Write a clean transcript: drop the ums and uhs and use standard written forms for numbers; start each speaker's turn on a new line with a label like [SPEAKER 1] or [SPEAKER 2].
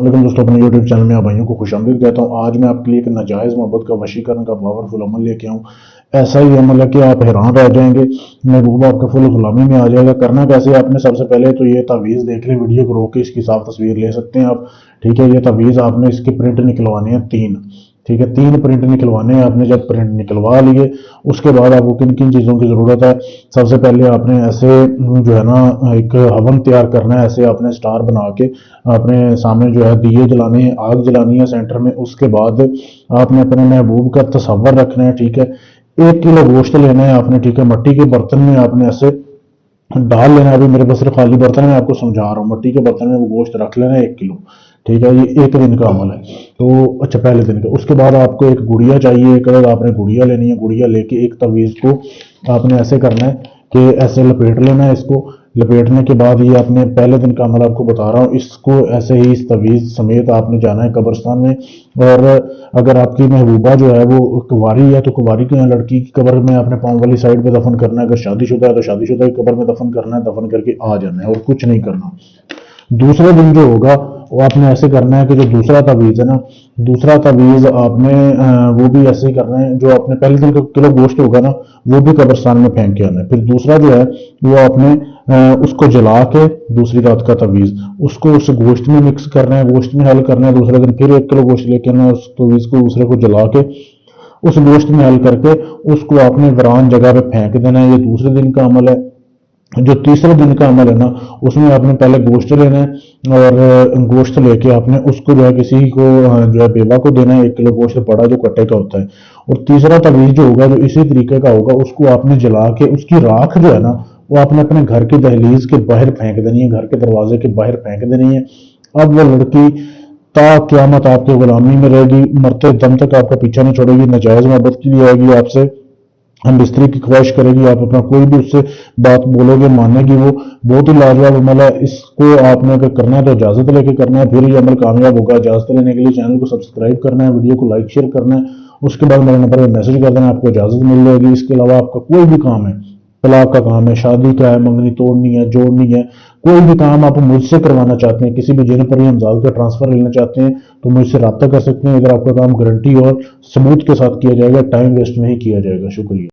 [SPEAKER 1] लेकिन दोस्तों अपने YouTube चैनल में आप भाइयों को खुशामदीद कहता हूँ। आज मैं आपके लिए एक नाजायज़ मोहब्बत का वशीकरण का पावरफुल अमल लेके आऊँ। ऐसा ही अमल है कि आप हैरान रह जाएंगे, महबूबा आपके फुल गुलामी में आ जाएगा। करना कैसे, आपने सबसे पहले तो ये तावीज़ देख लें, वीडियो को रोक के इसकी साफ तस्वीर ले सकते हैं आप। ठीक है, ये तावीज़ आपने इसके प्रिंट निकलवाने हैं 3। ठीक है, 3 प्रिंट निकलवाने हैं आपने। जब प्रिंट निकलवा लिए उसके बाद आपको किन किन चीज़ों की ज़रूरत है। सबसे पहले आपने ऐसे जो है ना एक हवन तैयार करना है। ऐसे आपने स्टार बना के अपने सामने जो है दिए जलाने हैं, आग जलानी है सेंटर में। उसके बाद आपने अपने महबूब का तस्वर रखना है। ठीक है, 1 किलो गोश्त लेना है आपने। ठीक है, मट्टी के बर्तन में आपने ऐसे डाल लेना है। अभी मेरे पास सिर्फ खाली बर्तन में आपको समझा रहा हूँ। मट्टी के बर्तन में वो गोश्त रख लेना है 1 किलो। ठीक है, ये 1 दिन का अमल है। तो अच्छा, पहले दिन का। उसके बाद आपको एक गुड़िया चाहिए, एक अगर आपने गुड़िया लेनी है। गुड़िया लेके एक तवीज़ को आपने ऐसे करना है कि ऐसे लपेट लेना है। इसको लपेटने के बाद ये आपने पहले दिन का अमल आपको बता रहा हूँ, इसको ऐसे ही इस तवीज़ समेत आपने जाना है कब्रिस्तान में। और अगर आपकी महबूबा जो है वो कुंवारी है तो कुंवारी की लड़की की कब्र में आपने पाँव वाली साइड पे दफन करना है। अगर शादीशुदा है तो शादीशुदा की कब्र में दफन करना है। दफन करके आ जाना है और कुछ नहीं करना। दूसरे दिन जो होगा वो आपने ऐसे करना है कि जो दूसरा तवीज़ है ना, दूसरा तवीज़ आपने वो भी ऐसे ही करना है। जो आपने पहले दिन का किलो गोश्त होगा ना, वो भी कब्रिस्तान में फेंक के आना है। फिर दूसरा जो है वो आपने उसको जला के दूसरी रात का तवीज़ उसको उस गोश्त में मिक्स करना है, गोश्त में हल करना है। दूसरे दिन फिर 1 किलो गोश्त लेके आना है, उस तवीज़ को दूसरे को जला के उस गोश्त में हल करके उसको आपने वीरान जगह पे फेंक देना है। ये दूसरे दिन का अमल है। जो तीसरे दिन का अमल है ना, उसमें आपने पहले गोश्त लेना है और गोश्त लेके आपने उसको जो है किसी को जो है बेवा को देना है। 1 किलो गोश्त पड़ा जो कट्टे का होता है। और तीसरा तवीज़ जो होगा जो इसी तरीके का होगा, उसको आपने जला के उसकी राख जो है ना वो आपने अपने घर की दहलीज के बाहर फेंक देनी है, घर के दरवाजे के बाहर फेंक देनी है। अब वो लड़की ता क्यामत आपके गुलामी में रहेगी, मरते दम तक आपका पीछा नहीं छोड़ेगी, नाजायज मोहब्बत की भी आएगी आपसे, हम बिस्तरी की ख्वाहिश करेगी। आप अपना कोई भी उससे बात बोलोगे मानेगी वो। बहुत ही लाजवाब अमल है। इसको आपने अगर करना है तो इजाज़त लेके करना है, फिर ये अमल कामयाब होगा। इजाज़त लेने के लिए चैनल को सब्सक्राइब करना है, वीडियो को लाइक शेयर करना है। उसके बाद मेरे नंबर पर मैसेज कर देना, आपको इजाज़त मिल जाएगी। इसके अलावा आपका कोई भी काम है, तलाक का काम है, शादी का है, मंगनी तोड़नी है, जोड़नी है, कोई भी काम आप मुझसे करवाना चाहते हैं, किसी भी जिन पर हमजाद का ट्रांसफर लेना चाहते हैं तो मुझसे रब्ता कर सकते हैं। इधर आपका काम गारंटी और सबूत के साथ किया जाएगा, टाइम वेस्ट नहीं किया जाएगा। शुक्रिया।